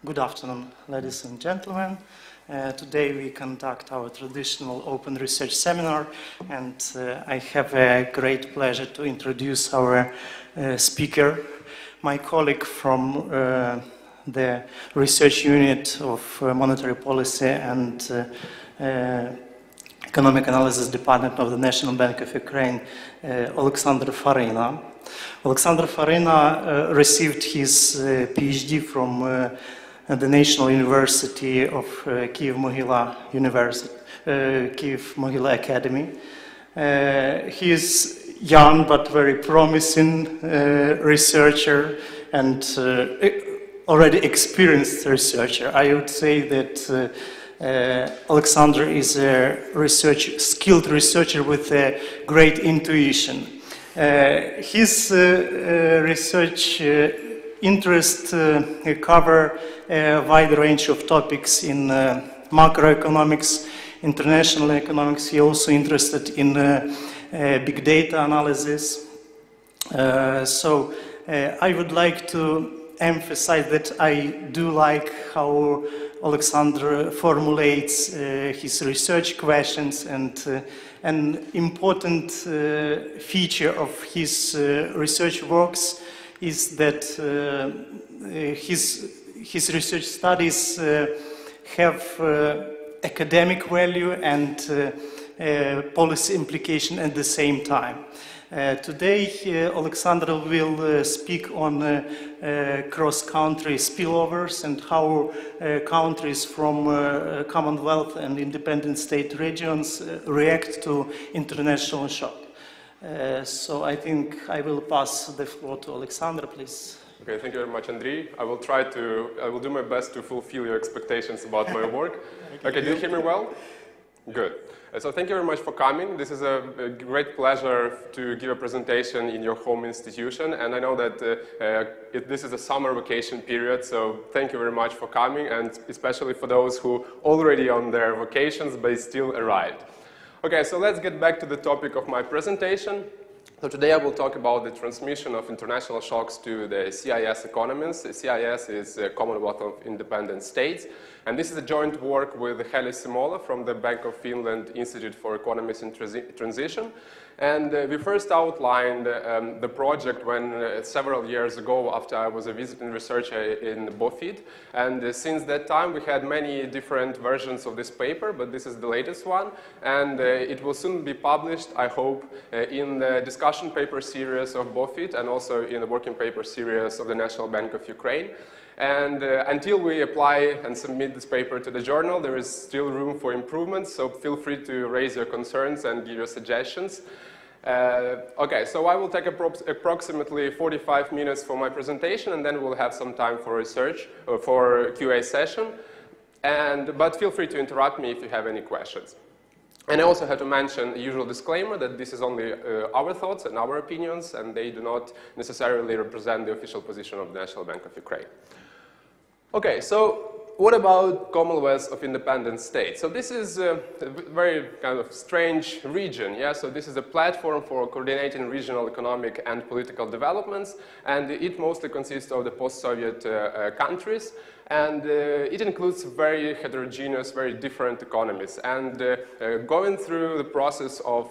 Good afternoon, ladies and gentlemen. Today we conduct our traditional open research seminar, and I have a great pleasure to introduce our speaker, my colleague from the research unit of monetary policy and economic analysis department of the National Bank of Ukraine, Alexander Farina. Alexander Farina received his PhD from the National University of Kyiv-Mohyla Academy. He is young but very promising researcher and already experienced researcher. I would say that Alexander is a skilled researcher with a great intuition. His research interests cover a wide range of topics in macroeconomics, international economics. He also interested in big data analysis. So I would like to emphasize that I do like how Alexander formulates his research questions, and an important feature of his research works is that his research studies have academic value and policy implication at the same time. Today, Alexander will speak on cross-country spillovers and how countries from Commonwealth and independent state regions react to international shock. So I think I will pass the floor to Alexander, please. Okay, thank you very much, Andriy. I will do my best to fulfill your expectations about my work. Okay, do you hear me well? Good. So thank you very much for coming. This is a great pleasure to give a presentation in your home institution, and I know that this is a summer vacation period, so thank you very much for coming, and especially for those who already on their vacations but still arrived. Okay, so let's get back to the topic of my presentation. So today I will talk about the transmission of international shocks to the CIS economies. The CIS is the Commonwealth of Independent States, and this is a joint work with Heli Simola from the Bank of Finland Institute for Economies in Transition. And we first outlined the project when several years ago after I was a visiting researcher in BOFID. And since that time we had many different versions of this paper, but this is the latest one. And it will soon be published, I hope, in the discussion paper series of BOFID and also in the working paper series of the National Bank of Ukraine. And until we apply and submit this paper to the journal, there is still room for improvement, so feel free to raise your concerns and give your suggestions. Okay, so I will take approximately 45 minutes for my presentation, and then we'll have some time for research, or for QA session. But feel free to interrupt me if you have any questions. And I also have to mention the usual disclaimer that this is only our thoughts and our opinions, and they do not necessarily represent the official position of the National Bank of Ukraine. Okay, so what about Commonwealth of Independent States? So this is a very kind of strange region, yeah? So this is a platform for coordinating regional economic and political developments, and it mostly consists of the post-Soviet countries, and it includes very heterogeneous, very different economies. And going through the process of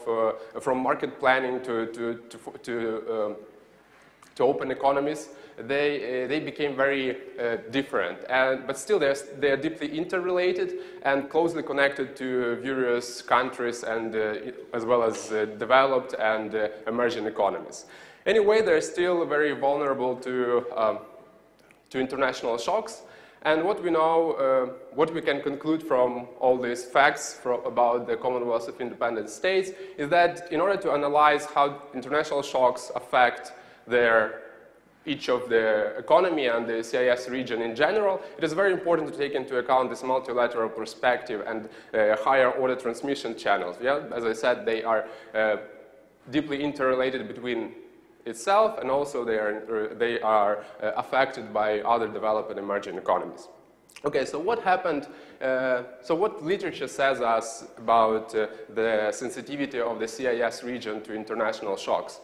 from market planning to open economies, they became very different, but still they are deeply interrelated and closely connected to various countries, and as well as developed and emerging economies. Anyway, they're still very vulnerable to international shocks. And what we know, what we can conclude from all these facts about the Commonwealth of Independent States is that in order to analyze how international shocks affect each of the economy and the CIS region in general, it is very important to take into account this multilateral perspective and higher order transmission channels. Yeah? As I said, they are deeply interrelated between itself, and also they are affected by other developed and emerging economies. Okay, so what happened, so what literature says us about the sensitivity of the CIS region to international shocks?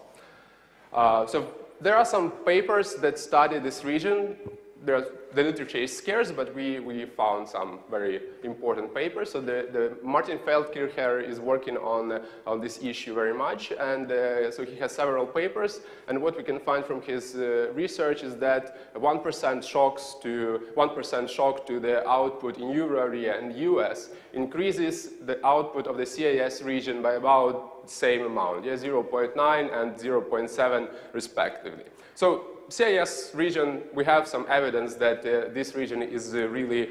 So there are some papers that study this region the literature is scarce, but we found some very important papers. So the Martin Feldkircher is working on this issue very much, and so he has several papers. And what we can find from his research is that 1% shock to the output in euro area and US increases the output of the CIS region by about the same amount, 0.9 and 0.7 respectively. So CIS region, we have some evidence that this region is really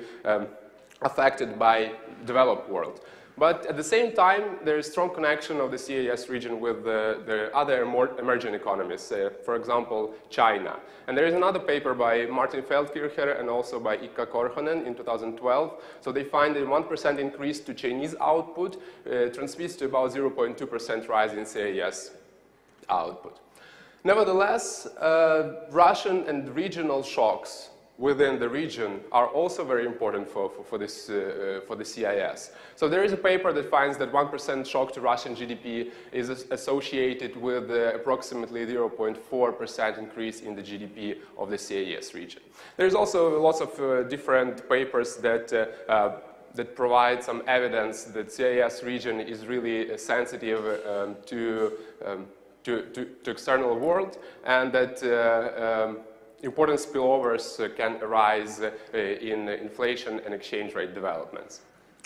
affected by developed world. But at the same time, there is strong connection of the CIS region with the other more emerging economies, for example, China. And there is another paper by Martin Feldkircher and also by Ika Korhonen in 2012. So they find a 1% increase to Chinese output transmits to about 0.2% rise in CIS output. Nevertheless, Russian and regional shocks within the region are also very important for the CIS. So there is a paper that finds that 1% shock to Russian GDP is associated with approximately 0.4% increase in the GDP of the CIS region. There's also lots of different papers that that provide some evidence that CIS region is really sensitive to external world, and that important spillovers can arise in inflation and exchange rate developments.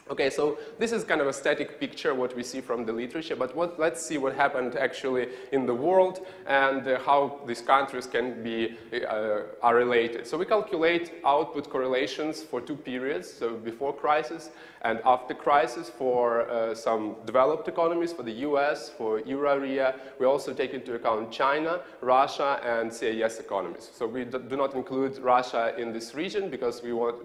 Okay, so this is kind of a static picture, what we see from the literature, but let's see what happened actually in the world and how these countries can be, are related. So we calculate output correlations for 2 periods, so before crisis and after crisis for some developed economies, for the US, for euro area. We also take into account China, Russia, and CIS economies. So we do not include Russia in this region because we want,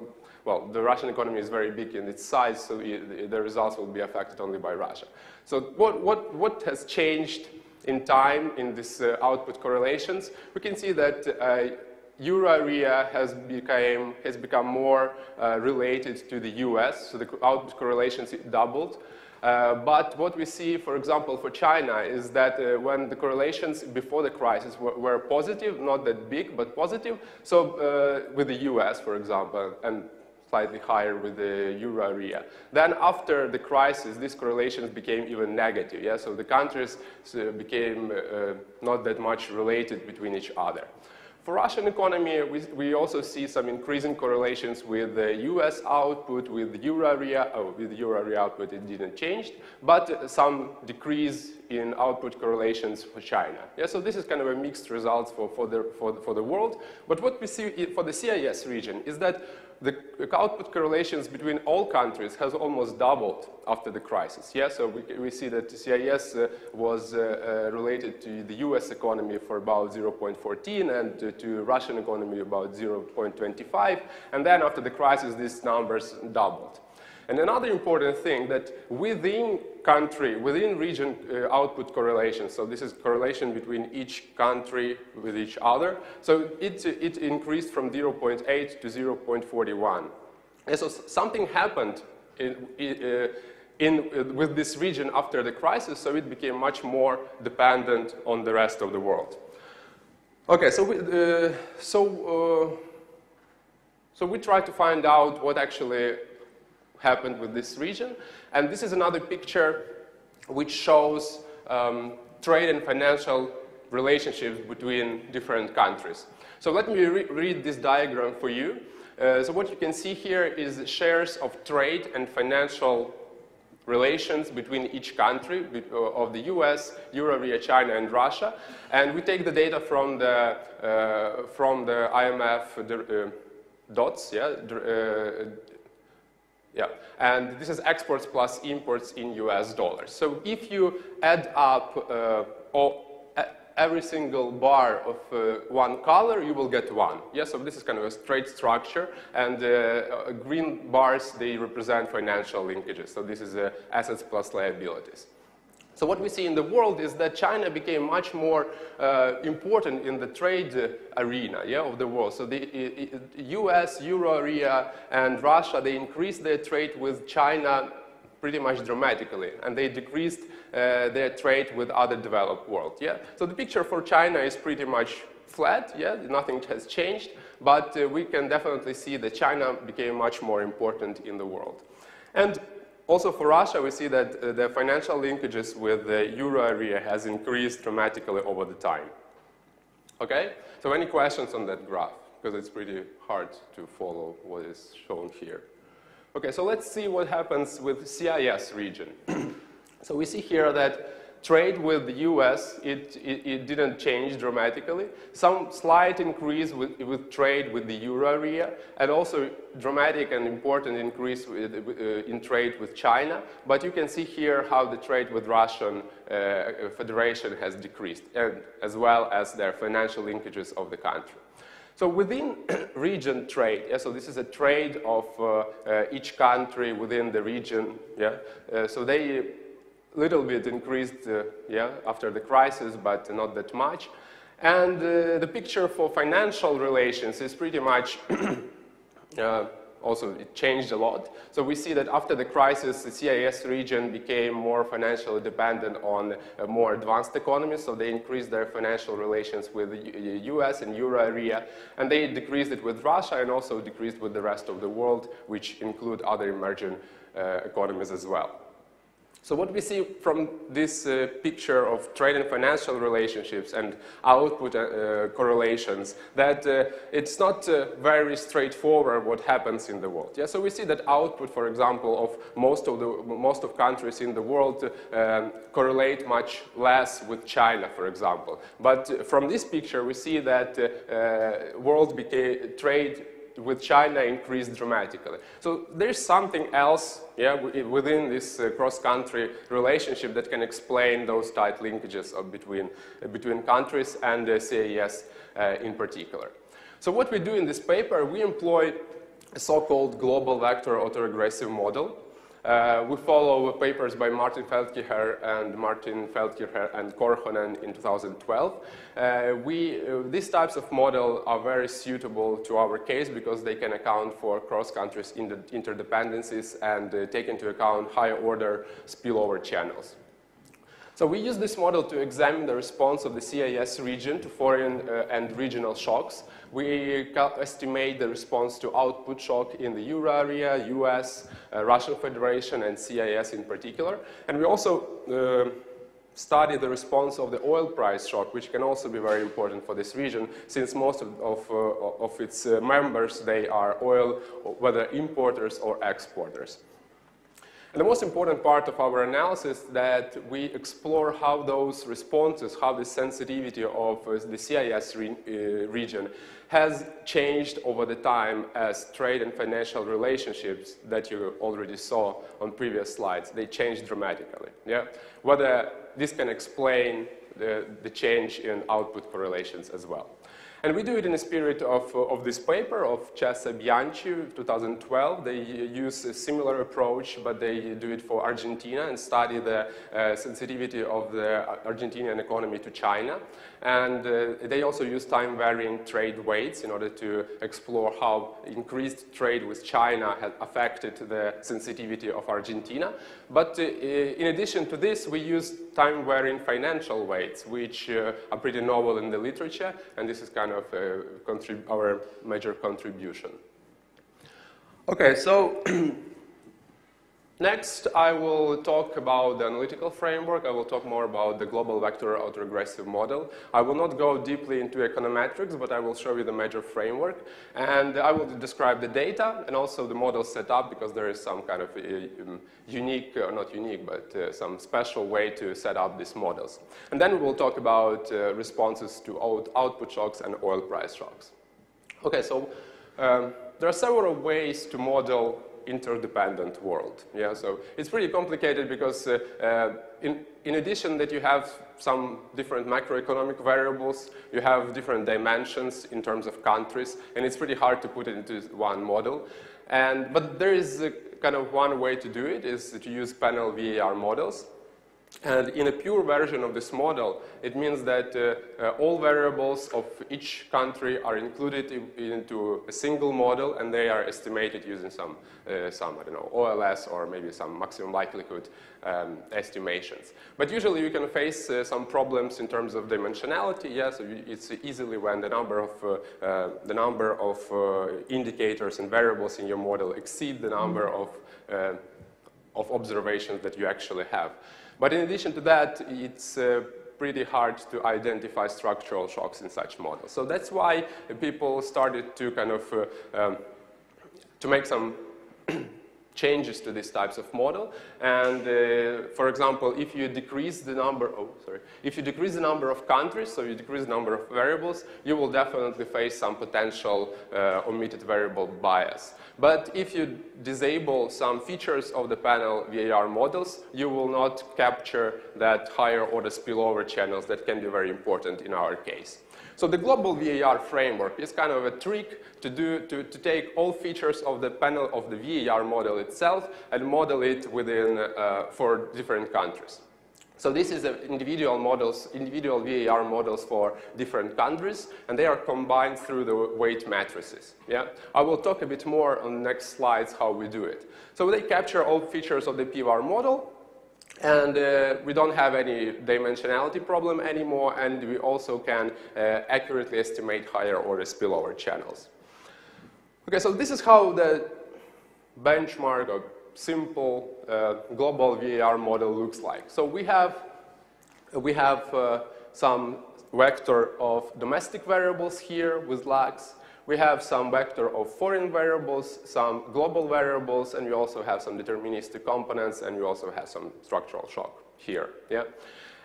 well, the Russian economy is very big in its size, so the results will be affected only by Russia. So what has changed in time in this output correlations? We can see that euro area has become more related to the US, so the output correlations doubled. But what we see, for example, for China is that when the correlations before the crisis were positive, not that big, but positive, so with the US, for example, and slightly higher with the euro area. Then after the crisis, these correlations became even negative. Yeah? So the countries became not that much related between each other. For Russian economy, we also see some increasing correlations with the US output, with the euro area. Oh, with the euro area output it didn't change, but some decrease in output correlations for China. Yeah, so this is kind of a mixed results for the world. But what we see for the CIS region is that the output correlations between all countries has almost doubled after the crisis. Yeah, so we see that CIS was related to the US economy for about 0.14 and to Russian economy about 0.25. And then after the crisis, these numbers doubled. And another important thing that within country, within region output correlation, so this is correlation between each country with each other, so it increased from 0.8 to 0.41. And so something happened with this region after the crisis, so it became much more dependent on the rest of the world. Okay, so we try to find out what actually happened with this region, and this is another picture which shows trade and financial relationships between different countries. So let me read this diagram for you. So what you can see here is shares of trade and financial relations between each country of the US, euro area, China, and Russia, and we take the data from the IMF dots, yeah, and this is exports plus imports in US dollars. So if you add up every single bar of one color, you will get one. Yeah, so this is kind of a straight structure, and green bars, they represent financial linkages. So this is assets plus liabilities. So what we see in the world is that China became much more important in the trade arena, yeah, of the world. So the US, euro area, and Russia, they increased their trade with China pretty much dramatically, and they decreased their trade with other developed world. Yeah? So the picture for China is pretty much flat, yeah, nothing has changed, but we can definitely see that China became much more important in the world. And also for Russia, we see that the financial linkages with the euro area has increased dramatically over the time. Okay? So any questions on that graph? Because it's pretty hard to follow what is shown here. Okay, so let's see what happens with CIS region. So we see here that trade with the US, it didn't change dramatically. Some slight increase with trade with the euro area, and also dramatic and important increase in trade with China. But you can see here how the trade with Russian Federation has decreased, and as well as their financial linkages of the country. So within region trade, yeah, so this is a trade of each country within the region. Yeah, so they little bit increased yeah, after the crisis, but not that much. And the picture for financial relations is pretty much also it changed a lot. So we see that after the crisis, the CIS region became more financially dependent on more advanced economies. So they increased their financial relations with the US and euro area, and they decreased it with Russia and also decreased with the rest of the world, which include other emerging economies as well. So what we see from this picture of trade and financial relationships and output correlations, that it's not very straightforward what happens in the world. Yeah, so we see that output, for example, of most of countries in the world correlate much less with China, for example. But from this picture, we see that world trade with China increased dramatically. So there's something else, yeah, within this cross-country relationship that can explain those tight linkages of between countries and the CIS in particular. So what we do in this paper, we employ a so-called global vector autoregressive model. We follow papers by Martin Feldkircher and Korhonen in 2012. These types of models are very suitable to our case because they can account for cross-country interdependencies and take into account higher order spillover channels. So we use this model to examine the response of the CIS region to foreign and regional shocks. We estimate the response to output shock in the euro area, US, Russian Federation, and CIS in particular. And we also study the response of the oil price shock, which can also be very important for this region, since most of its members, they are oil, whether importers or exporters. And the most important part of our analysis is that we explore how those responses, how the sensitivity of the CIS region has changed over the time as trade and financial relationships that you already saw on previous slides, they changed dramatically. Yeah? Whether this can explain the change in output correlations as well. And we do it in the spirit of this paper of Cesa Bianchi, 2012. They use a similar approach, but they do it for Argentina and study the sensitivity of the Argentinian economy to China. And they also use time-varying trade weights in order to explore how increased trade with China has affected the sensitivity of Argentina. But in addition to this, we use time-varying financial weights, which are pretty novel in the literature, and this is kind of our major contribution. Okay, so next I will talk about the analytical framework. I will talk more about the global vector autoregressive model. I will not go deeply into econometrics, but I will show you the major framework. And I will describe the data and also the model setup, because there is some kind of unique, or not unique, but some special way to set up these models. And then we will talk about responses to output shocks and oil price shocks. Okay, so there are several ways to model interdependent world. Yeah, so it's pretty complicated because in addition that you have some different macroeconomic variables, you have different dimensions in terms of countries, and it's pretty hard to put it into one model. But there is kind of one way to do it, is to use panel VAR models. And in a pure version of this model, it means that all variables of each country are included into a single model, and they are estimated using some I don't know, OLS or maybe some maximum likelihood estimations. But usually you can face some problems in terms of dimensionality. Yeah, so it's easily when the number of indicators and variables in your model exceed the number of observations that you actually have. But in addition to that, it's pretty hard to identify structural shocks in such models. So that's why people started to kind of to make some changes to these types of model. And for example, if you decrease the number, if you decrease the number of countries, so you decrease the number of variables, you will definitely face some potential omitted variable bias. But if you disable some features of the panel VAR models, you will not capture that higher order spillover channels that can be very important in our case. So the global VAR framework is kind of a trick to take all features of the panel of the VAR model itself and model it within for different countries. So this is individual VAR models for different countries, and they are combined through the weight matrices. Yeah, I will talk a bit more on the next slides how we do it. So they capture all features of the PVAR model, and we don't have any dimensionality problem anymore, and we also can accurately estimate higher order spillover channels. Okay, so this is how the benchmark or simple global VAR model looks like. So we have some vector of domestic variables here with lags. We have some vector of foreign variables, some global variables, and we also have some deterministic components, and we also have some structural shock here. Yeah?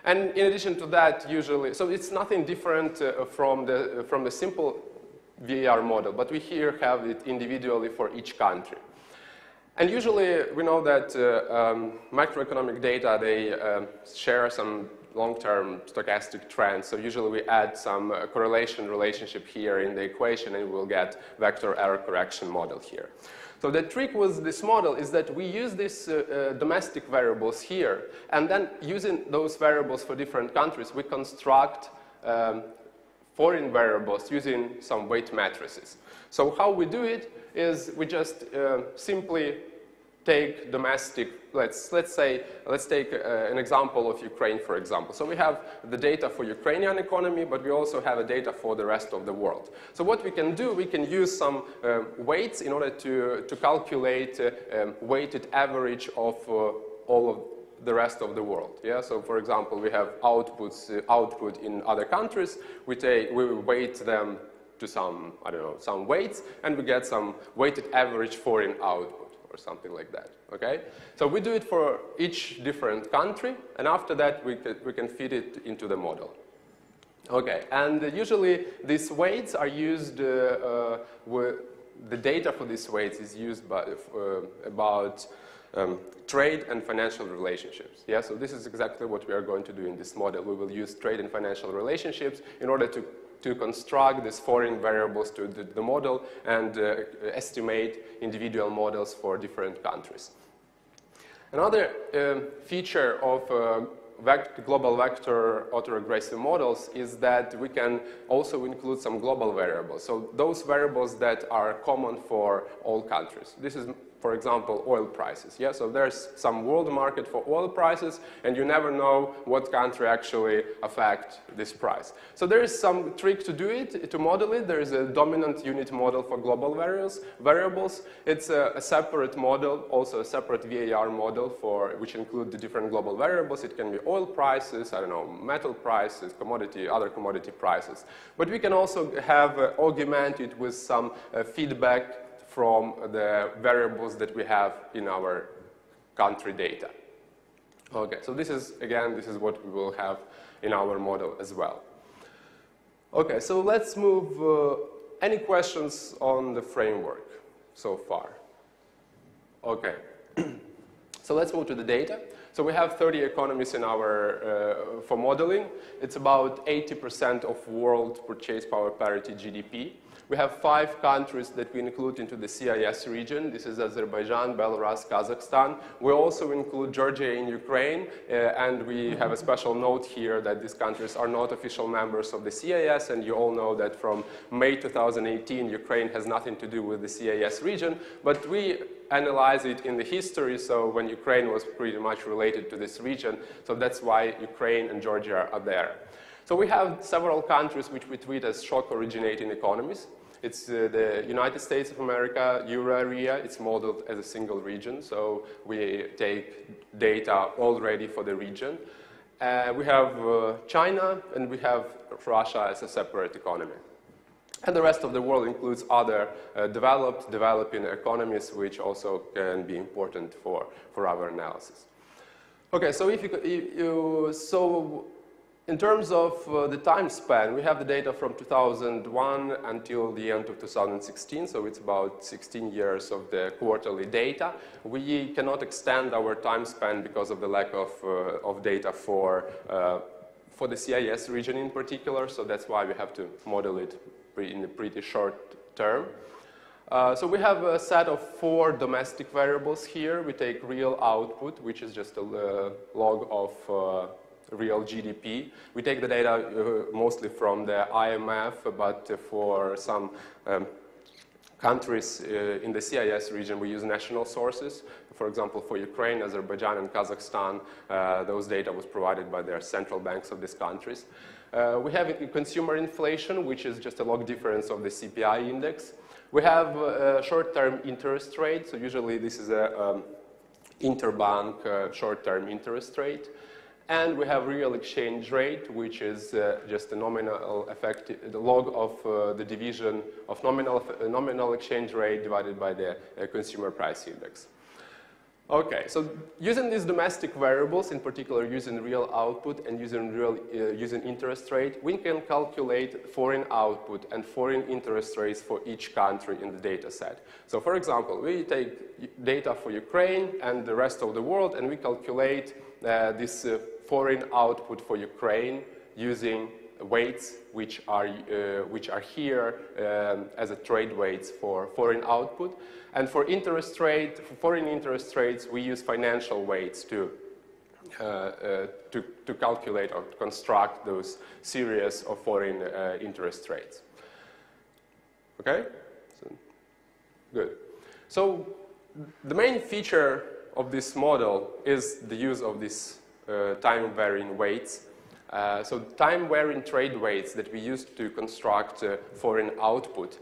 And in addition to that, usually, so it's nothing different from the simple VAR model, but we here have it individually for each country. And usually we know that macroeconomic data, they share some long-term stochastic trends. So usually we add some correlation relationship here in the equation, and we'll get vector error correction model here. So the trick with this model is that we use these domestic variables here, and then using those variables for different countries, we construct foreign variables using some weight matrices. So how we do it is we just simply take domestic, let's take an example of Ukraine, for example. So we have the data for Ukrainian economy, but we also have a data for the rest of the world. So what we can do, we can use some weights in order to calculate weighted average of all of the rest of the world. Yeah? So for example, we have output in other countries. We weight them to some, I don't know, some weights, and we get some weighted average foreign output, or something like that, okay? So we do it for each different country, and after that we can feed it into the model. Okay, and usually these weights are used, the data for these weights is used about trade and financial relationships. Yeah, so this is exactly what we are going to do in this model. We will use trade and financial relationships in order to construct these foreign variables to the model and estimate individual models for different countries. Another feature of global vector autoregressive models is that we can also include some global variables. So those variables that are common for all countries. This is, for example, oil prices. Yeah? So there's some world market for oil prices, and you never know what country actually affects this price. So there is some trick to do it, to model it. There is a dominant unit model for global variables. It's a separate model, also a separate VAR model which include the different global variables. It can be oil prices, I don't know, metal prices, other commodity prices. But we can also have augmented with some feedback from the variables that we have in our country data. Okay, so this is what we will have in our model as well. Okay, so let's move. Any questions on the framework so far? Okay, so let's move to the data. So we have 30 economies in our, for modeling. It's about 80% of world purchase power parity GDP. We have 5 countries that we include into the CIS region. This is Azerbaijan, Belarus, Kazakhstan. We also include Georgia and Ukraine, and we have a special note here that these countries are not official members of the CIS, and you all know that from May 2018, Ukraine has nothing to do with the CIS region, but we analyze it in the history, so when Ukraine was pretty much related to this region, so that's why Ukraine and Georgia are there. So we have several countries which we treat as shock-originating economies. It's the United States of America, Euro area. It's modeled as a single region, so we take data already for the region. We have China, and we have Russia as a separate economy. And the rest of the world includes other developing economies, which also can be important for our analysis. Okay, so in terms of the time span, we have the data from 2001 until the end of 2016, so it's about 16 years of the quarterly data. We cannot extend our time span because of the lack of data for the CIS region in particular, so that's why we have to model it in a pretty short term. So we have a set of 4 domestic variables here. We take real output, which is just a log of real GDP. We take the data mostly from the IMF, but for some countries in the CIS region, we use national sources. For example, for Ukraine, Azerbaijan, and Kazakhstan, those data was provided by their central banks of these countries. We have consumer inflation, which is just a log difference of the CPI index. We have short-term interest rate, so usually this is a interbank short-term interest rate. And we have real exchange rate, which is just a nominal effect, the log of the division of nominal exchange rate divided by the consumer price index. Okay, so using these domestic variables, in particular using real output and using interest rate, we can calculate foreign output and foreign interest rates for each country in the data set. So for example, we take data for Ukraine and the rest of the world, and we calculate this foreign output for Ukraine using weights which are here as a trade weights for foreign output. And for foreign interest rates, we use financial weights to calculate or to construct those series of foreign interest rates. Okay? So, good. So the main feature of this model is the use of these time-varying weights. So time-varying trade weights that we use to construct foreign output,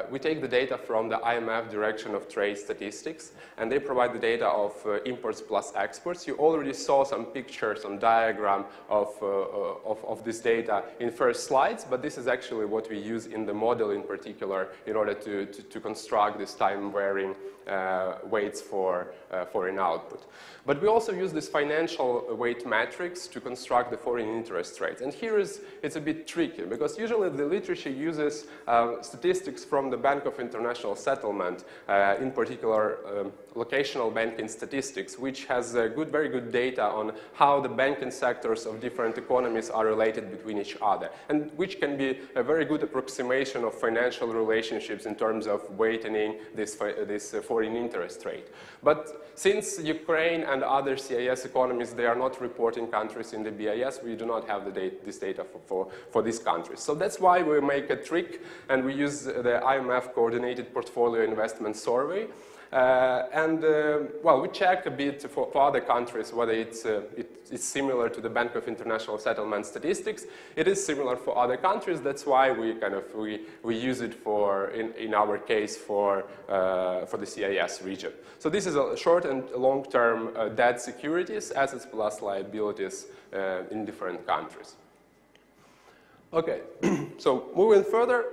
we take the data from the IMF Direction of Trade Statistics, and they provide the data of imports plus exports. You already saw some pictures, some diagram of this data in first slides, but this is actually what we use in the model in particular in order to construct this time-varying weights for foreign output. But we also use this financial weight matrix to construct the foreign interest rates. And here it's a bit tricky, because usually the literature uses statistics from the Bank of International Settlement, in particular locational banking statistics, which has very good data on how the banking sectors of different economies are related between each other, and which can be a very good approximation of financial relationships in terms of weighting this foreign interest rate. But since Ukraine and other CIS economies, they are not reporting countries in the BIS, we do not have this data for these countries. So that's why we make a trick, and we use the IMF Coordinated Portfolio Investment Survey. Well, we check a bit for other countries whether it's similar to the Bank of International Settlement statistics. It is similar for other countries. That's why we use it in our case for the CIS region. So this is a short and long-term debt securities, assets plus liabilities in different countries. Okay, so moving further,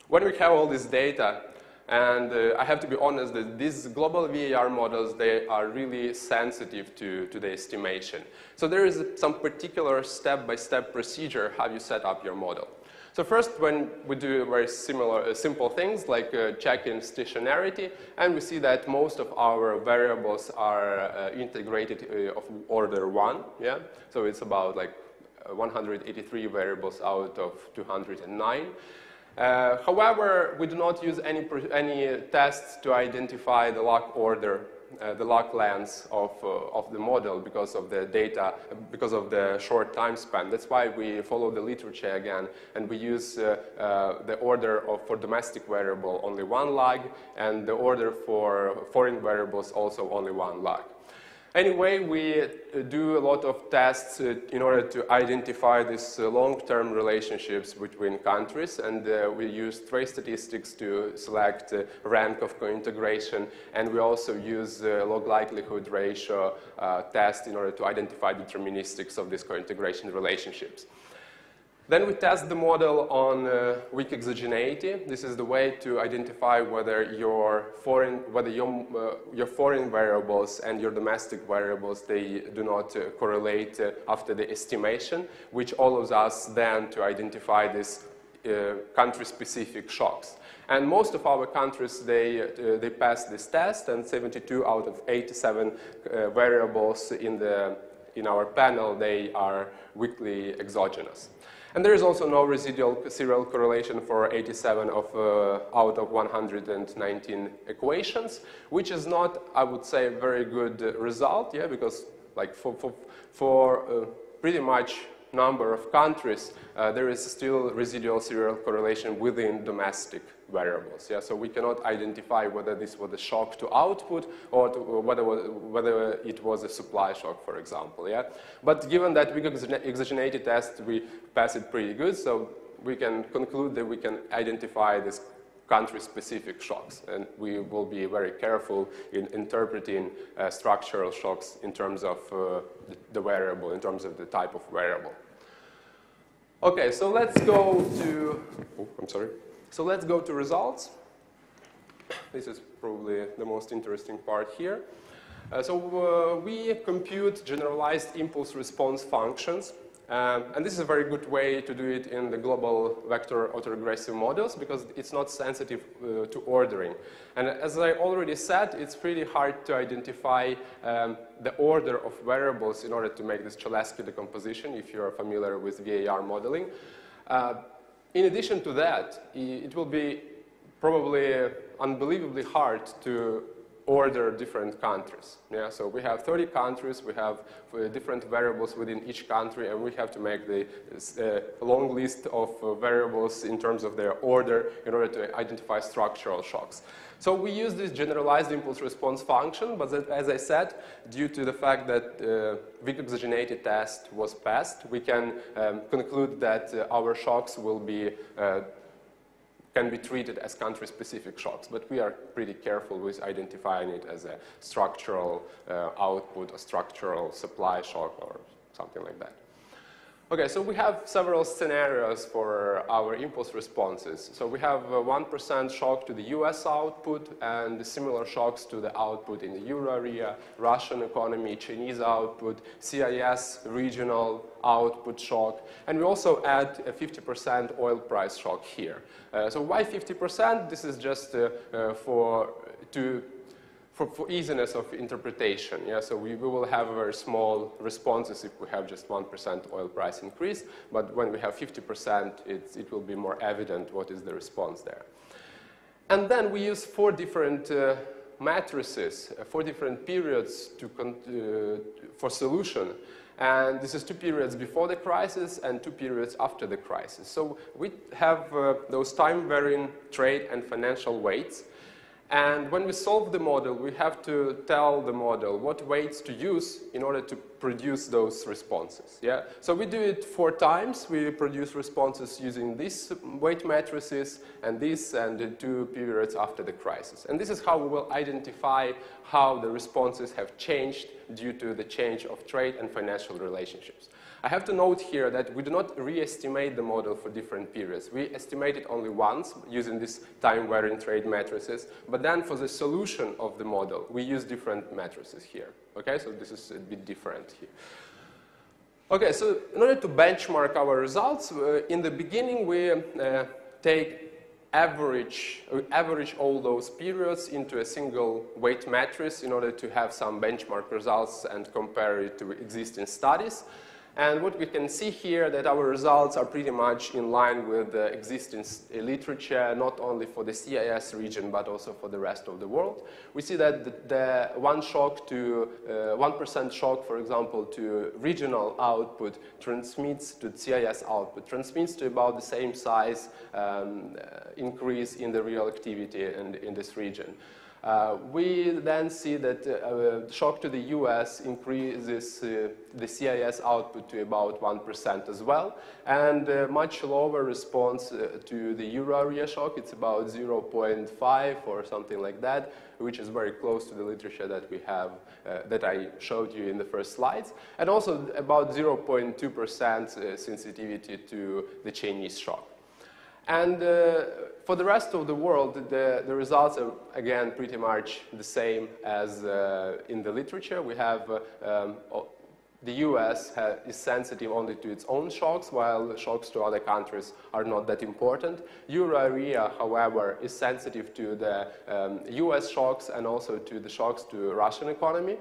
when we have all this data, and I have to be honest that these global VAR models, they are really sensitive to the estimation. So there is some particular step-by-step procedure how you set up your model. So first, when we do very simple things like checking stationarity, and we see that most of our variables are integrated of order 1, yeah? So it's about like 183 variables out of 209. However, we do not use any tests to identify the log order, the log length of the model because of the data, because of the short time span. That's why we follow the literature again, and we use the order for domestic variable only 1 log, and the order for foreign variables also only 1 log. Anyway, we do a lot of tests in order to identify these long-term relationships between countries, and we use trace statistics to select rank of co-integration, and we also use log likelihood ratio test in order to identify deterministics of these co-integration relationships. Then we test the model on weak exogeneity. This is the way to identify whether your foreign variables and your domestic variables, they do not correlate after the estimation, which allows us then to identify these country-specific shocks. And most of our countries, they pass this test, and 72 out of 87 variables in our panel, they are weakly exogenous. And there is also no residual serial correlation for 87 out of 119 equations, which is not, I would say, a very good result, yeah, because like for pretty much number of countries, there is still residual serial correlation within domestic variables. Yeah? So we cannot identify whether this was a shock to output or whether it was a supply shock, for example. Yeah? But given that weak exogeneity test, we pass it pretty good, so we can conclude that we can identify these country-specific shocks, and we will be very careful in interpreting structural shocks in terms of the variable, in terms of the type of variable. Okay, so let's go to, So let's go to results. This is probably the most interesting part here. We compute generalized impulse response functions. And this is a very good way to do it in the global vector autoregressive models because it's not sensitive to ordering. And as I already said, it's pretty hard to identify the order of variables in order to make this Cholesky decomposition, if you're familiar with VAR modeling. In addition to that, it will be probably unbelievably hard to order different countries. Yeah? So we have 30 countries, we have different variables within each country, and we have to make the long list of variables in terms of their order in order to identify structural shocks. So we use this generalized impulse response function, but as I said, due to the fact that weak exogeneity test was passed, we can conclude that our shocks will be can be treated as country-specific shocks, but we are pretty careful with identifying it as a structural output, a structural supply shock, or something like that. Okay, so we have several scenarios for our impulse responses. So we have 1% shock to the US output and similar shocks to the output in the euro area, Russian economy, Chinese output, CIS regional output shock, and we also add a 50% oil price shock here. So why 50%? This is just for easiness of interpretation. Yeah? So we will have very small responses if we have just 1% oil price increase, but when we have 50%, it will be more evident what is the response there. And then we use 4 different matrices, 4 different periods for solution. And this is 2 periods before the crisis and 2 periods after the crisis. So we have those time-varying trade and financial weights. And when we solve the model, we have to tell the model what weights to use in order to produce those responses. Yeah? So we do it 4 times. We produce responses using these weight matrices and this and the 2 periods after the crisis. And this is how we will identify how the responses have changed due to the change of trade and financial relationships. I have to note here that we do not re-estimate the model for different periods. We estimate it only once using these time-varying trade matrices, but then for the solution of the model, we use different matrices here. Okay, so this is a bit different here. Okay, so in order to benchmark our results, in the beginning we average all those periods into a single weight matrix in order to have some benchmark results and compare it to existing studies. And what we can see here that our results are pretty much in line with the existing literature, not only for the CIS region, but also for the rest of the world. We see that the 1% shock, for example, to regional output transmits to CIS output, transmits to about the same size increase in the real activity in this region. We then see that shock to the US increases the CIS output to about 1% as well, and much lower response to the euro area shock. It's about 0.5 or something like that, which is very close to the literature that we have, that I showed you in the first slides, and also about 0.2% sensitivity to the Chinese shock. And for the rest of the world, the results are, again, pretty much the same as in the literature. We have the US is sensitive only to its own shocks, while shocks to other countries are not that important. Euro area, however, is sensitive to the US shocks and also to the shocks to the Russian economy.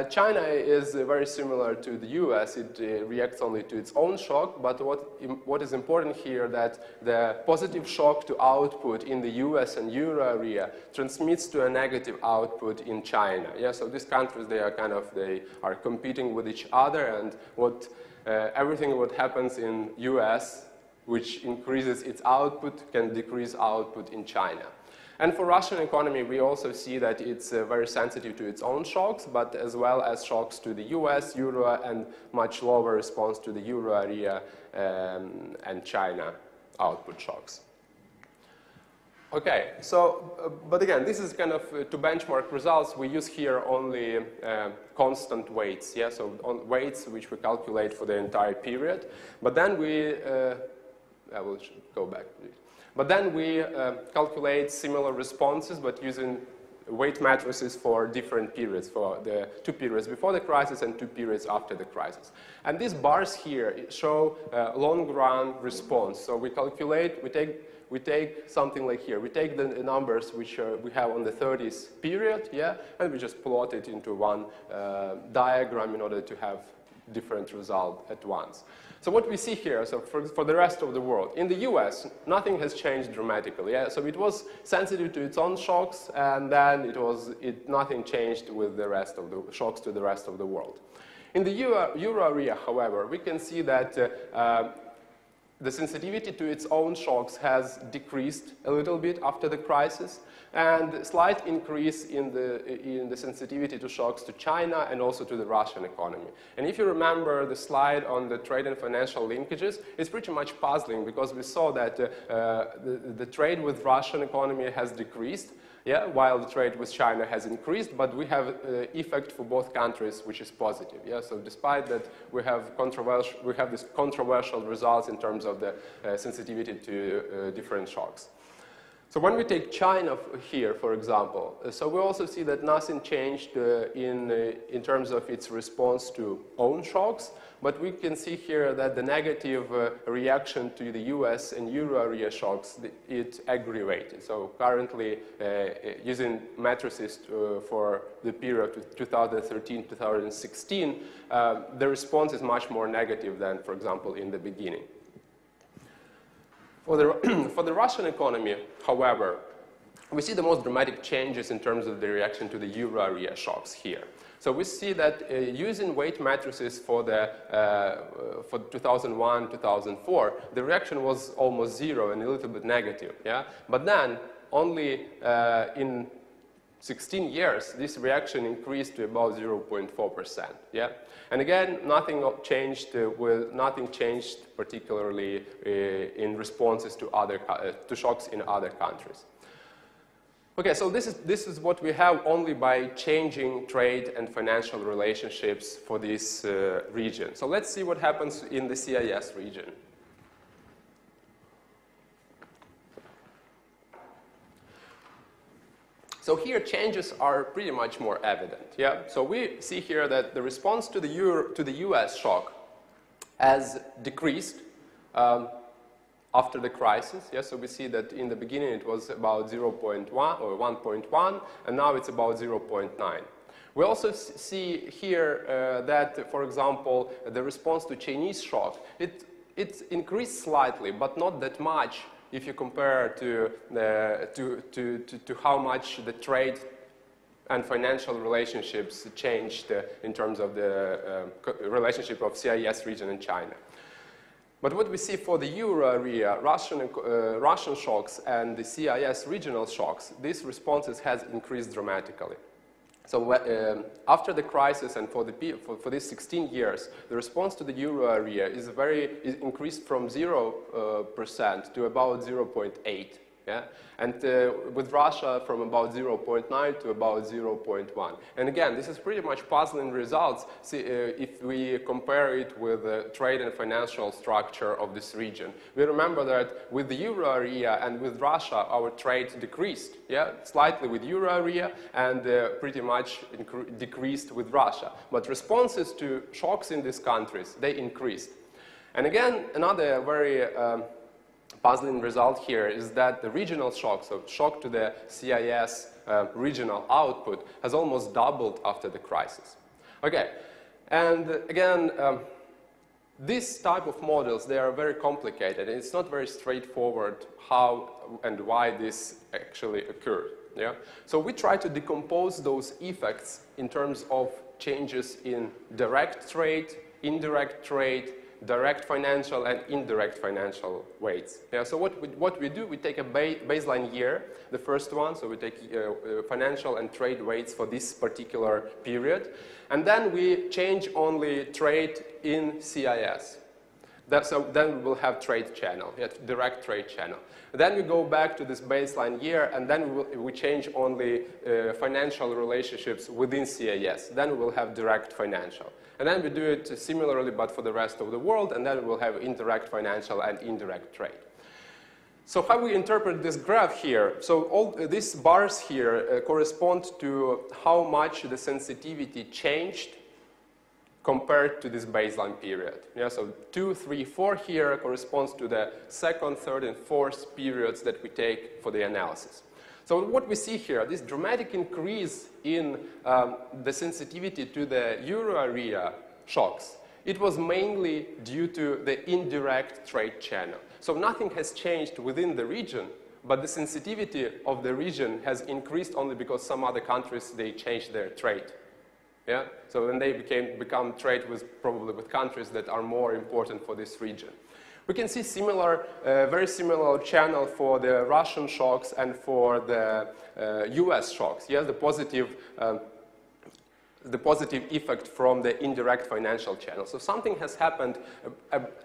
China is very similar to the US. It reacts only to its own shock, but what is important here that the positive shock to output in the US and euro area transmits to a negative output in China. Yeah, so these countries, they are competing with each other, and everything what happens in US, which increases its output, can decrease output in China. And for Russian economy, we also see that it's very sensitive to its own shocks, but as well as shocks to the US, euro, and much lower response to the euro area and China output shocks. Okay, so, but again, this is kind of, to benchmark results, we use here only constant weights, yeah, so on weights which we calculate for the entire period. But then I will go back, please. But then we calculate similar responses, but using weight matrices for different periods, for the 2 periods before the crisis and 2 periods after the crisis. And these bars here show long-run response. So we calculate, we take something like here. We take the numbers which we have on the 30s period, yeah, and we just plot it into one diagram in order to have different result at once. So what we see here, so for the rest of the world, in the US, nothing has changed dramatically. Yeah? So it was sensitive to its own shocks, and then nothing changed with the rest of the shocks to the rest of the world. In the euro area, however, we can see that the sensitivity to its own shocks has decreased a little bit after the crisis, and a slight increase in the sensitivity to shocks to China and also to the Russian economy. And if you remember the slide on the trade and financial linkages, it's pretty much puzzling because we saw that the trade with Russian economy has decreased, yeah, while the trade with China has increased, but we have effect for both countries, which is positive. Yeah, so despite that, we have these controversial results in terms of the sensitivity to different shocks. So when we take China here, for example, so we also see that nothing changed in terms of its response to own shocks, but we can see here that the negative reaction to the US and euro area shocks, it aggravated. So currently, using matrices for the period 2013-2016, the response is much more negative than, for example, in the beginning. For the Russian economy, however, we see the most dramatic changes in terms of the reaction to the euro area shocks here. So we see that using weight matrices for 2001, 2004, the reaction was almost zero and a little bit negative. Yeah? But then only in 16 years, this reaction increased to about 0.4%. Yeah? And again, nothing changed particularly in responses to shocks in other countries. Okay, so this is what we have only by changing trade and financial relationships for this region. So let's see what happens in the CIS region. So here changes are pretty much more evident. Yeah? So we see here that the response to the US shock has decreased after the crisis. Yeah? So we see that in the beginning it was about 0.1 or 1.1, and now it's about 0.9. We also see here that, for example, the response to Chinese shock, it increased slightly, but not that much if you compare to how much the trade and financial relationships changed in terms of the relationship of CIS region and China. But what we see for the euro area, Russian shocks and the CIS regional shocks, these responses has increased dramatically. So after the crisis and for these 16 years, the response to the euro area is increased from 0% to about 0.8. Yeah? And with Russia from about 0.9 to about 0.1. And again, this is pretty much puzzling results if we compare it with the trade and financial structure of this region. We remember that with the euro area and with Russia, our trade decreased, yeah? Slightly with euro area and pretty much decreased with Russia. But responses to shocks in these countries, they increased. And again, another very puzzling result here is that the regional shock, so shock to the CIS regional output, has almost doubled after the crisis. Okay, and again, this type of models, they are very complicated, and it's not very straightforward how and why this actually occurred. Yeah? So we try to decompose those effects in terms of changes in direct trade, indirect trade, direct financial and indirect financial weights. Yeah, so what we do, we take a baseline year, the first one, so we take financial and trade weights for this particular period, and then we change only trade in CIS. So then we will have trade channel, yeah, direct trade channel. Then we go back to this baseline year, and then we change only financial relationships within CIS. Then we will have direct financial. And then we do it similarly, but for the rest of the world, and then we'll have indirect financial and indirect trade. So how we interpret this graph here? So all these bars here correspond to how much the sensitivity changed compared to this baseline period. Yeah, so 2, 3, 4 here corresponds to the second, third, and fourth periods that we take for the analysis. So what we see here, this dramatic increase in the sensitivity to the euro area shocks, it was mainly due to the indirect trade channel. So nothing has changed within the region, but the sensitivity of the region has increased only because some other countries, they changed their trade. Yeah? So then they become trade probably with countries that are more important for this region. We can see very similar channel for the Russian shocks and for the US shocks. Yes, the positive effect from the indirect financial channel. So something has happened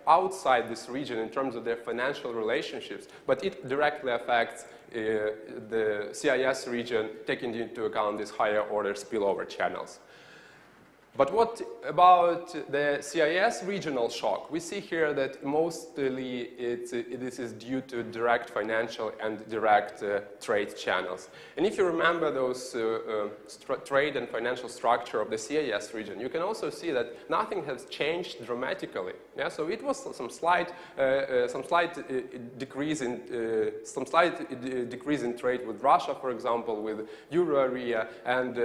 outside this region in terms of their financial relationships, but it directly affects the CIS region, taking into account these higher order spillover channels. But what about the CIS regional shock? We see here that mostly this is due to direct financial and direct trade channels. And if you remember those trade and financial structure of the CIS region, you can also see that nothing has changed dramatically. Yeah? So it was some slight decrease in trade with Russia, for example, with euro area, and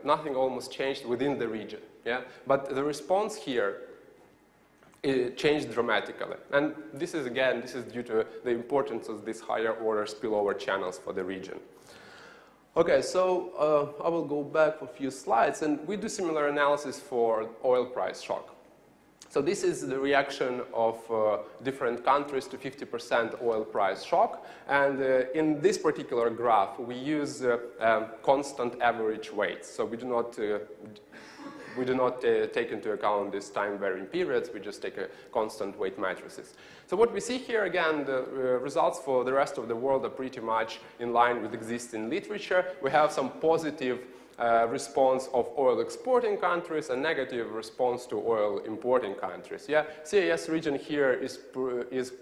nothing almost changed within the region. Yeah? But the response here changed dramatically. And this is due to the importance of these higher order spillover channels for the region. Okay, so I will go back a few slides, and we do similar analysis for oil price shock. So this is the reaction of different countries to 50% oil price shock. And in this particular graph, we use constant average weights. So we do not take into account these time varying periods, we just take a constant weight matrices. So what we see here again, the results for the rest of the world are pretty much in line with existing literature. We have some positive response of oil exporting countries and negative response to oil importing countries. Yeah, CIS region here is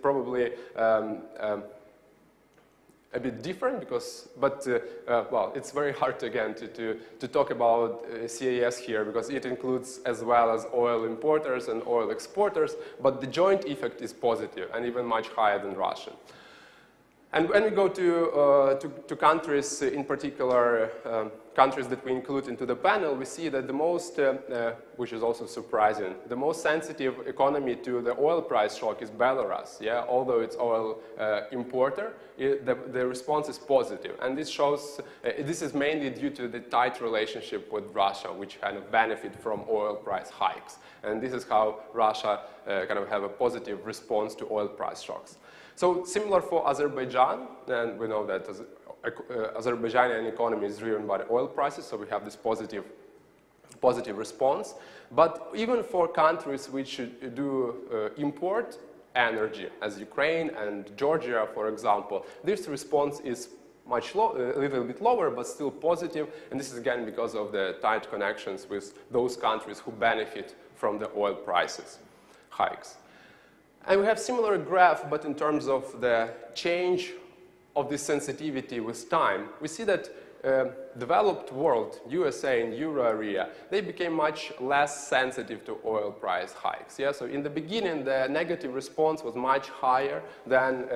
probably a bit different well, it's very hard again to talk about CIS here because it includes as well as oil importers and oil exporters, but the joint effect is positive and even much higher than Russian. And when we go to countries, in particular countries that we include into the panel, we see that the most, which is also surprising, the most sensitive economy to the oil price shock is Belarus. Yeah? Although it's oil importer, the response is positive. And this shows, this is mainly due to the tight relationship with Russia, which kind of benefit from oil price hikes. And this is how Russia kind of have a positive response to oil price shocks. So similar for Azerbaijan, and we know that Azerbaijani economy is driven by the oil prices, so we have this positive response. But even for countries which do import energy, as Ukraine and Georgia, for example, this response is a little bit lower, but still positive. And this is again because of the tight connections with those countries who benefit from the oil prices hikes. And we have similar graph, but in terms of the change of this sensitivity with time. We see that developed world, USA and Euro area, they became much less sensitive to oil price hikes. Yeah? So in the beginning, the negative response was much higher than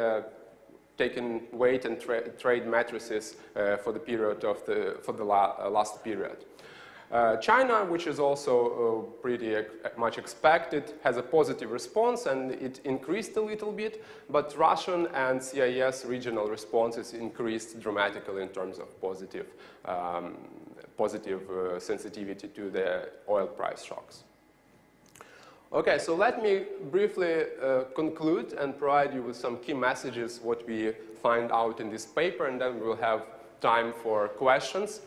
taking weight and trade matrices for the period of the last period. China, which is also pretty much expected, has a positive response and it increased a little bit, but Russian and CIS regional responses increased dramatically in terms of positive sensitivity to the oil price shocks. Okay, so let me briefly conclude and provide you with some key messages, what we find out in this paper, and then we'll have time for questions.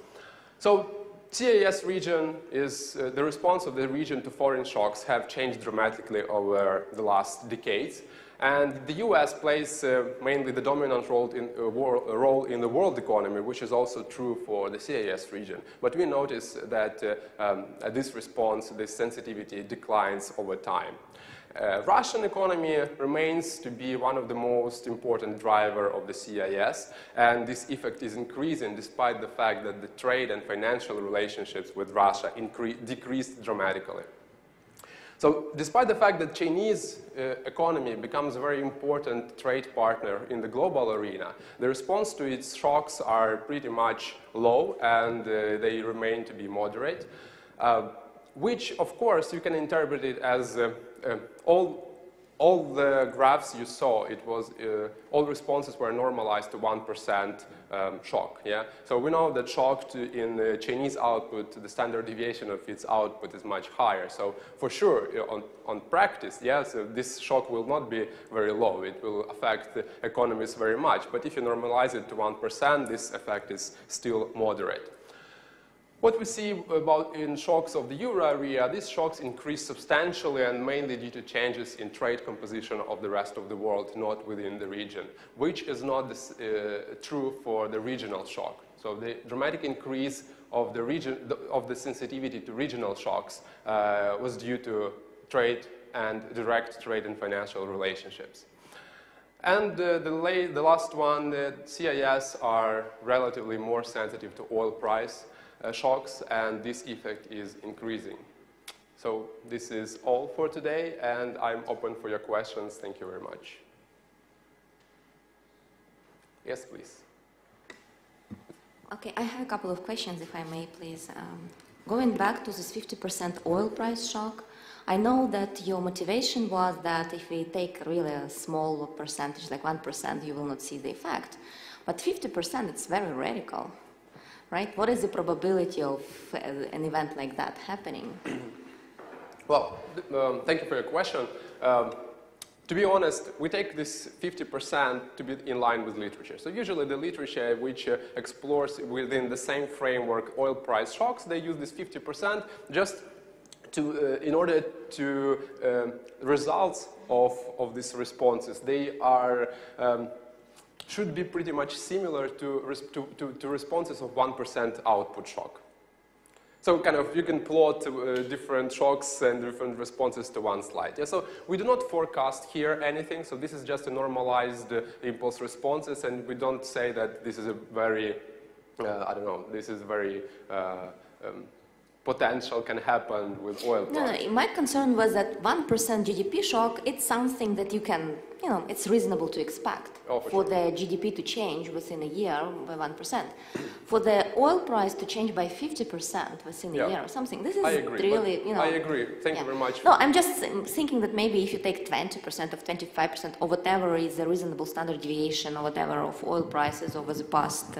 So, CIS region is, the response of the region to foreign shocks have changed dramatically over the last decades. And the US plays mainly the dominant role in the world economy, which is also true for the CIS region. But we notice that this response, this sensitivity declines over time. Russian economy remains to be one of the most important driver of the CIS, and this effect is increasing despite the fact that the trade and financial relationships with Russia decreased dramatically. So despite the fact that Chinese economy becomes a very important trade partner in the global arena, the response to its shocks are pretty much low and they remain to be moderate, which of course you can interpret it as all the graphs you saw, it was all responses were normalized to 1% shock. Yeah, so we know that shock in the Chinese output, the standard deviation of its output is much higher. So for sure, on practice, yes, this shock will not be very low. It will affect the economies very much. But if you normalize it to 1%, this effect is still moderate. What we see in shocks of the euro area, these shocks increase substantially and mainly due to changes in trade composition of the rest of the world, not within the region, which is not true for the regional shock. So the dramatic increase of the sensitivity to regional shocks was due to trade and direct trade and financial relationships. And the last one, the CIS are relatively more sensitive to oil price shocks, and this effect is increasing. So this is all for today, and I'm open for your questions. Thank you very much. Yes, please. Okay, I have a couple of questions, if I may, please. Going back to this 50% oil price shock, I know that your motivation was that if we take really a small percentage, like 1%, you will not see the effect. But 50%, it's very radical. Right? What is the probability of an event like that happening? Well, thank you for your question. To be honest, we take this 50% to be in line with literature. So usually the literature which explores within the same framework oil price shocks, they use this 50% just in order to results of these responses. They are should be pretty much similar to responses of 1% output shock. So kind of you can plot different shocks and different responses to one slide. Yeah, so we do not forecast here anything, so this is just a normalized impulse responses, and we don't say that this is a very, I don't know, this is very potential can happen with oil price. No, my concern was that 1% GDP shock, it's something that you can you know, it's reasonable to expect For the GDP to change within a year by 1%. For the oil price to change by 50% within a year or something, this is really, you know. I agree. Thank you very much. No, I'm just thinking that maybe if you take 20% or 25% or whatever is the reasonable standard deviation or whatever of oil prices over the past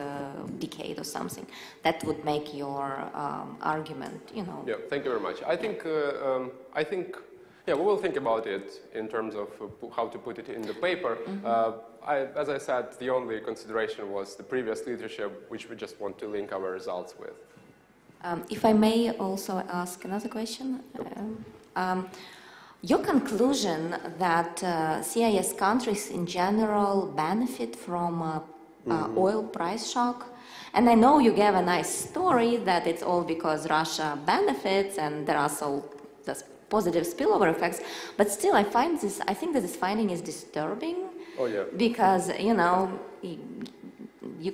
decade or something, that would make your argument, you know. Yeah, thank you very much. I think, yeah, we will think about it in terms of how to put it in the paper. As I said, the only consideration was the previous leadership, which we just want to link our results with. If I may also ask another question. Your conclusion that CIS countries in general benefit from oil price shock, and I know you gave a nice story that it's all because Russia benefits and there are so positive spillover effects, but still I think that this finding is disturbing. Oh, yeah. Because, you know,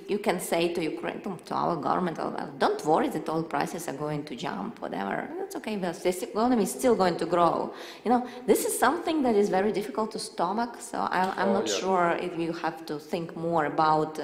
you can say to Ukraine, to our government, well, don't worry that oil prices are going to jump, whatever. That's okay, the economy is still going to grow. You know, this is something that is very difficult to stomach, so I'm not sure if you have to think more about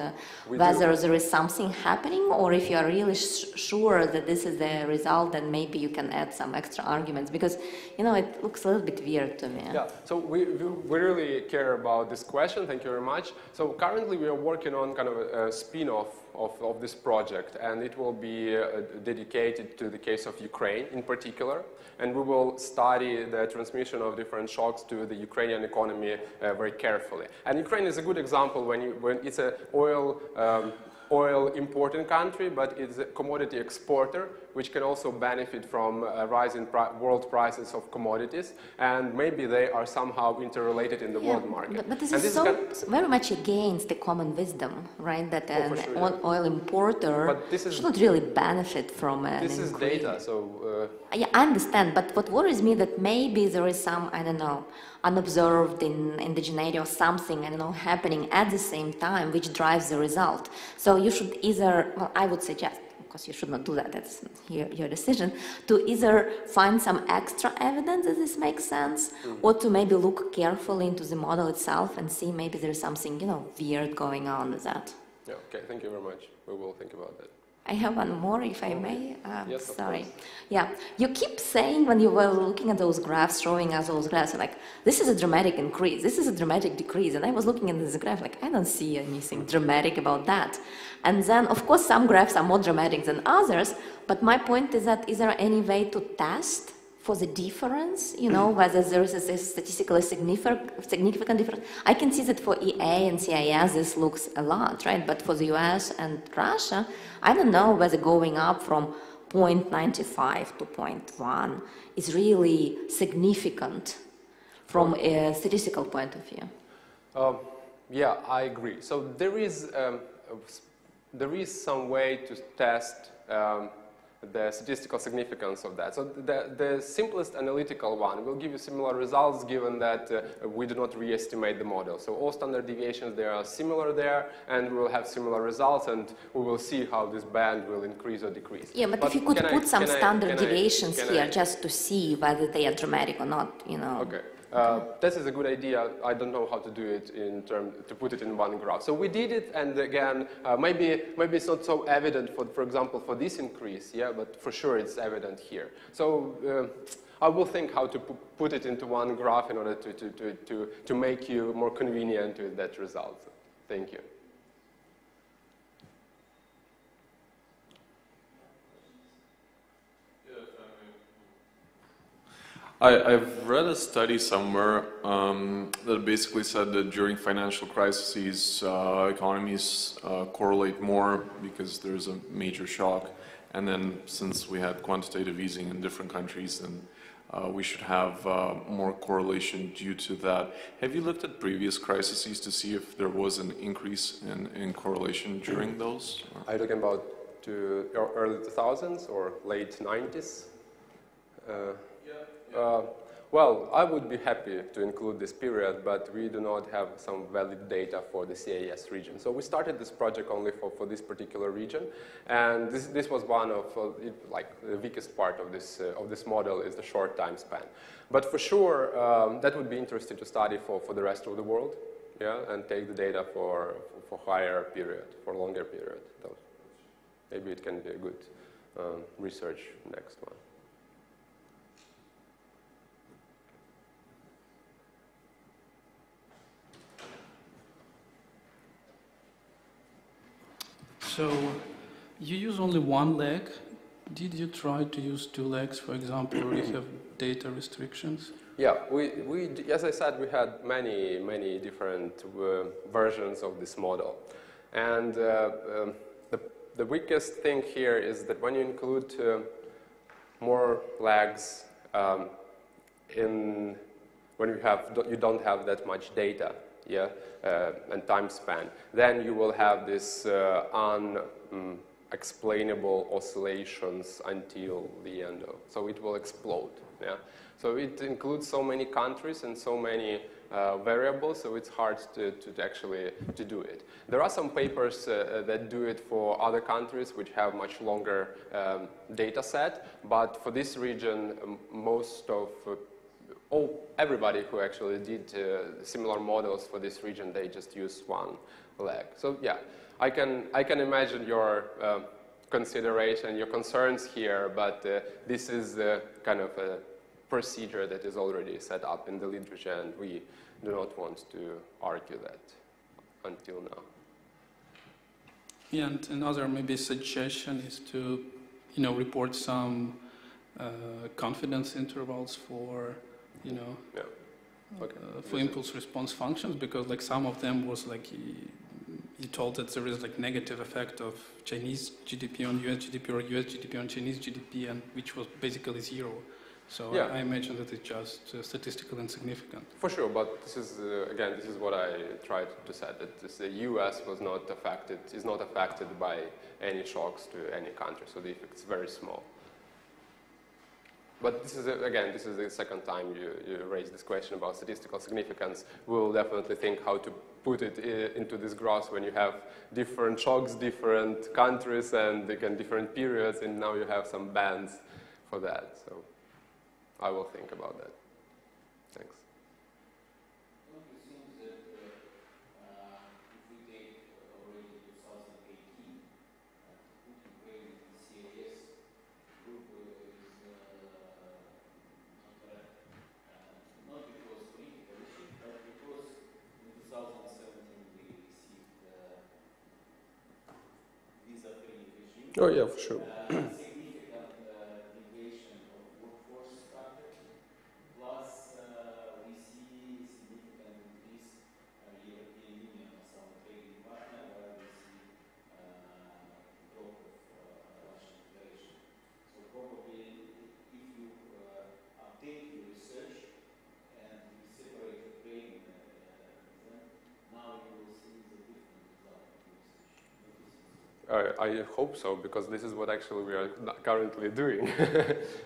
whether there is something happening, or if you are really sure that this is the result, then maybe you can add some extra arguments, because, you know, it looks a little bit weird to me. Yeah, so we really care about this question, thank you very much. So currently we are working on kind of a spin-off of this project, and it will be dedicated to the case of Ukraine in particular, and we will study the transmission of different shocks to the Ukrainian economy very carefully. And Ukraine is a good example when it's an oil importing country, but it's a commodity exporter, which can also benefit from a rise in world prices of commodities, and maybe they are somehow interrelated in the world market. But this is so very much against the common wisdom, right? That an oil importer should not really benefit from an This is data, so... yeah, I understand, but what worries me that maybe there is some, I don't know, unobserved indigeneity or something, I don't know, happening at the same time, which drives the result. So you should either, well, I would suggest, of course you should not do that, that's your decision, to either find some extra evidence that this makes sense, or to maybe look carefully into the model itself and see maybe there is something, you know, weird going on with that. Yeah, okay, thank you very much. We will think about that. I have one more, if I may. Yes, sorry. Yeah, you keep saying when you were looking at those graphs, showing us those graphs, like, this is a dramatic increase, this is a dramatic decrease. And I was looking at this graph, like, I don't see anything dramatic about that. And then, of course, some graphs are more dramatic than others, but my point is that is there any way to test for the difference, you know, whether there is a statistically significant difference? I can see that for EA and CIS this looks a lot, right? But for the US and Russia, I don't know whether going up from 0.95 to 0.1 is really significant from a statistical point of view. Yeah, I agree. So there is some way to test the statistical significance of that. So the simplest analytical one will give you similar results, given that we do not re-estimate the model. So all standard deviations, they are similar there, and we will have similar results, and we will see how this band will increase or decrease. Yeah, but if you could put some standard deviations here just to see whether they are dramatic or not, you know. Okay. This is a good idea. I don't know how to do it to put it in one graph. So we did it, and again, maybe it's not so evident for example, for this increase, yeah, but for sure it's evident here. So I will think how to put it into one graph in order to make you more convenient with that result. Thank you. I've read a study somewhere that basically said that during financial crises, economies correlate more because there's a major shock. And then since we had quantitative easing in different countries, then we should have more correlation due to that. Have you looked at previous crises to see if there was an increase in correlation during those? Are you talking about early 2000s or late 90s? Well, I would be happy to include this period, but we do not have some valid data for the CIS region. So we started this project only for this particular region, and this was one of like the weakest part of this model is the short time span. But for sure, that would be interesting to study for the rest of the world, yeah, and take the data for higher period, for longer period. So maybe it can be a good research next one. So you use only one leg. Did you try to use 2 legs, for example, or you have data restrictions? Yeah, as I said, we had many different versions of this model. And the weakest thing here is that when you include more legs when you don't have that much data, yeah, and time span, then you will have this unexplainable oscillations until the end of, so it will explode, yeah. So it includes so many countries and so many variables, so it's hard to actually do it. There are some papers that do it for other countries which have much longer data set, but for this region, most of everybody who actually did similar models for this region, they just use one leg. So yeah, I can imagine your consideration, your concerns here, but this is kind of a procedure that is already set up in the literature, and we do not want to argue that until now. Yeah, and another maybe suggestion is to, report some confidence intervals for, yeah. Okay. For impulse response functions, because like some of them was like he told that there is like negative effect of Chinese GDP on US GDP or US GDP on Chinese GDP, and which was basically 0. So yeah. I imagine that it's just statistically insignificant. For sure, but this is again, this is what I tried to say, that the US was not affected, is not affected by any shocks to any country, so the effect is very small. But this is, again, this is the second time you raised this question about statistical significance. We'll definitely think how to put it into this graph when you have different shocks, different countries, and again, different periods, and now you have some bands for that. So I will think about that. Thanks. Don't you think that if we take already 2018, put in place the CIS group is not because political issue, but because in 2017 we received visa-free regime. Oh yeah, for sure. Significant deviation of workforce structure, plus we see significant increase European Union as our trading partner, where we see drop of Russian Federation. So probably if you update your research and you separate Ukraine, then now you will see the different result of your research. I hope so, because this is what actually we are currently doing.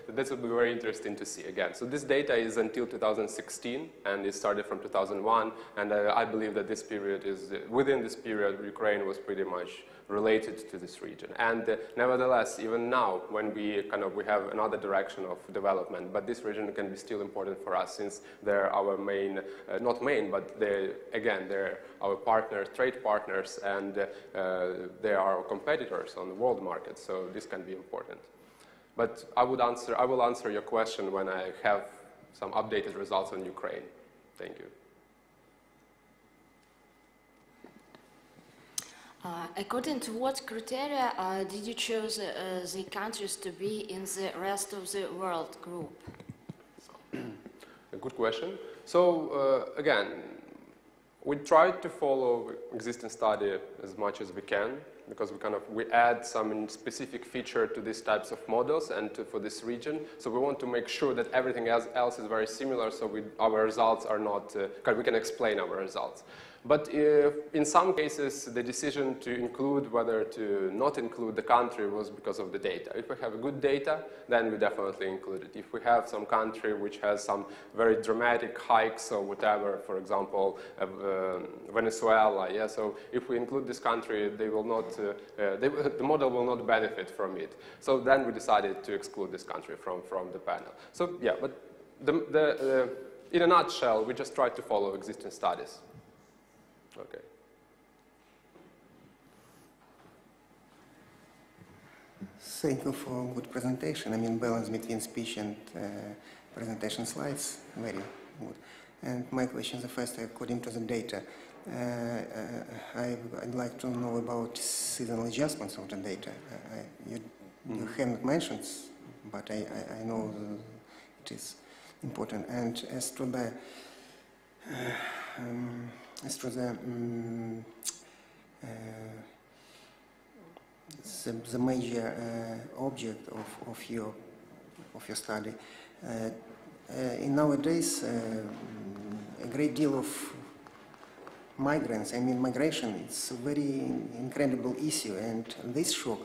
That would be very interesting to see again. So this data is until 2016, and it started from 2001, and I believe that this period is, within this period, Ukraine was pretty much related to this region. And nevertheless, even now, when we have another direction of development, but this region can be still important for us, since they're our main, not main, but they're our partners, trade partners, and they are our competitors on the world market, so this can be important. But I will answer your question when I have some updated results on Ukraine. Thank you. According to what criteria did you choose the countries to be in the rest of the world group? A good question. So again, we tried to follow existing study as much as we can, because we add some specific feature to these types of models and for this region. So we want to make sure that everything else is very similar, so our results are not, we can explain our results. But in some cases, the decision to include whether to not include the country was because of the data. If we have good data, then we definitely include it. If we have some country which has some very dramatic hikes or whatever, for example, Venezuela, yeah, so if we include this country, they will not, the model will not benefit from it. So then we decided to exclude this country from the panel. So yeah, but in a nutshell, we just tried to follow existing studies. Okay. Thank you for a good presentation. I mean, balance between speech and presentation slides, very good. And my question is first, according to the data, I'd like to know about seasonal adjustments of the data. You haven't mentioned, but I know it is important. And as to the major object of your study, in nowadays a great deal of migrants, I mean migration, it's a very incredible issue, and this shock,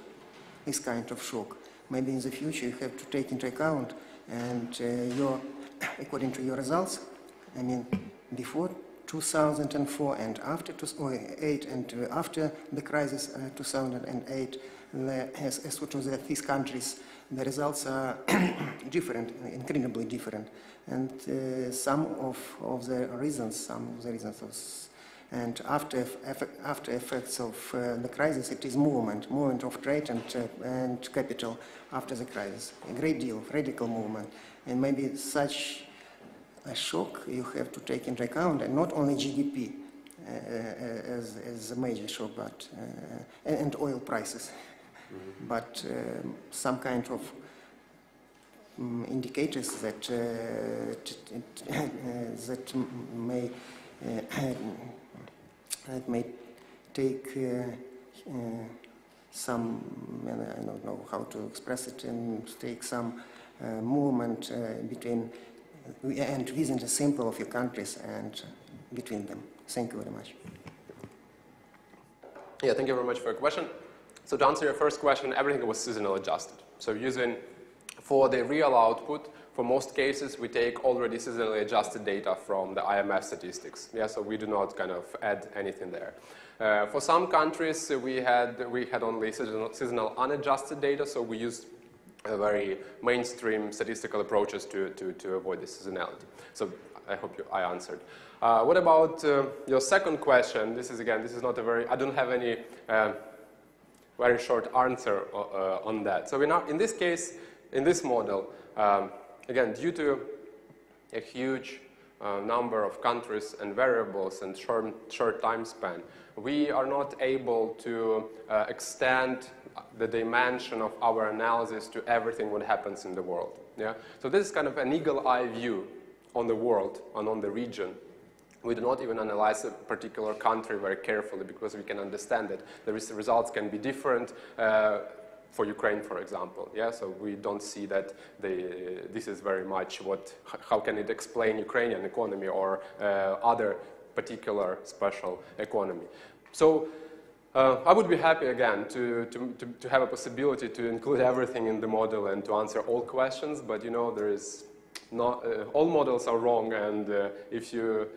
this kind of shock, maybe in the future you have to take into account, and according to your results, I mean before 2004 and after 2008 and after the crisis 2008, as to these countries, the results are different, incredibly different, and some of the reasons, and after effects of the crisis, it is movement of trade and capital after the crisis, a great deal of radical movement, and maybe such a shock you have to take into account, and not only GDP as a major shock, but and oil prices, but some kind of indicators that that may take some, I don't know how to express it, and take some movement between and within the sample of your countries and between them. Thank you very much. Yeah, thank you very much for your question. So to answer your first question, everything was seasonal adjusted. So for the real output, for most cases, we take already seasonally adjusted data from the IMF statistics. Yeah, so we do not kind of add anything there. For some countries, we had only seasonal unadjusted data, so we used very mainstream statistical approaches to avoid the seasonality. So I hope I answered. What about your second question? This is not a very, I don't have any very short answer on that. So in this case, in this model, again, due to a huge number of countries and variables and short time span, we are not able to extend the dimension of our analysis to everything what happens in the world. Yeah? So this is kind of an eagle-eye view on the world and on the region. We do not even analyze a particular country very carefully because we can understand that the results can be different for Ukraine, for example. Yeah? So we don't see that this is very much how can it explain Ukrainian economy or other particular special economy. So I would be happy again to have a possibility to include everything in the model and to answer all questions, but you know there is not all models are wrong, and if you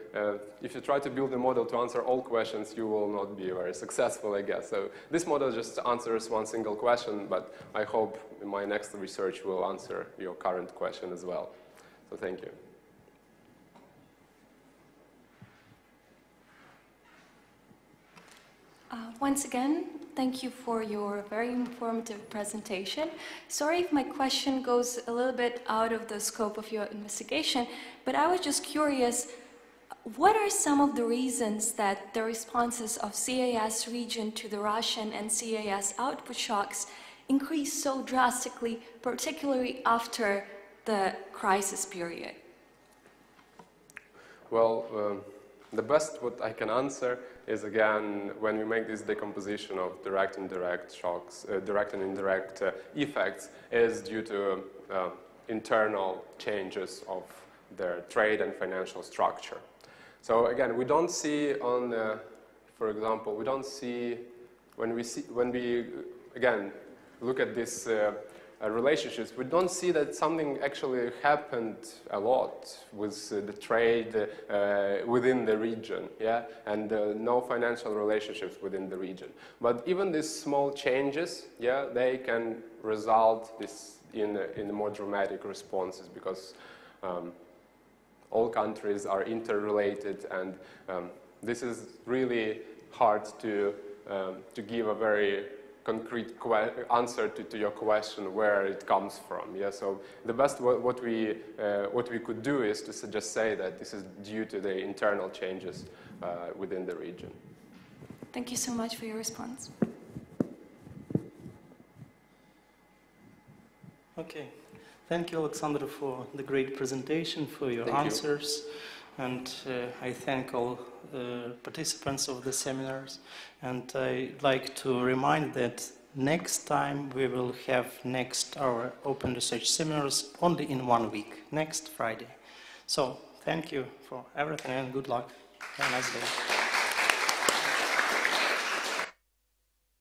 try to build a model to answer all questions, you will not be very successful, I guess. So this model just answers one single question, but I hope my next research will answer your current question as well. So thank you. Once again, thank you for your very informative presentation. Sorry if my question goes a little bit out of the scope of your investigation, but I was just curious, what are some of the reasons that the responses of CIS region to the Russian and CIS output shocks increased so drastically, particularly after the crisis period? Well, the best what I can answer is, again, when we make this decomposition of direct and indirect shocks, direct and indirect effects, is due to internal changes of their trade and financial structure. So again, we don't see on, for example, we don't see when we again look at these relationships, we don't see that something actually happened a lot with the trade within the region, yeah, and no financial relationships within the region. But even these small changes, yeah, they can result in more dramatic responses because all countries are interrelated, and this is really hard to give a very concrete answer to your question where it comes from. Yeah, so the best what we could do is to just say that this is due to the internal changes within the region. Thank you so much for your response. Okay. Thank you, Alexander, for the great presentation, for your answers. And I thank all participants of the seminars. And I'd like to remind that next time we will have our open research seminars only in 1 week, next Friday. So thank you for everything and good luck. Have a nice day.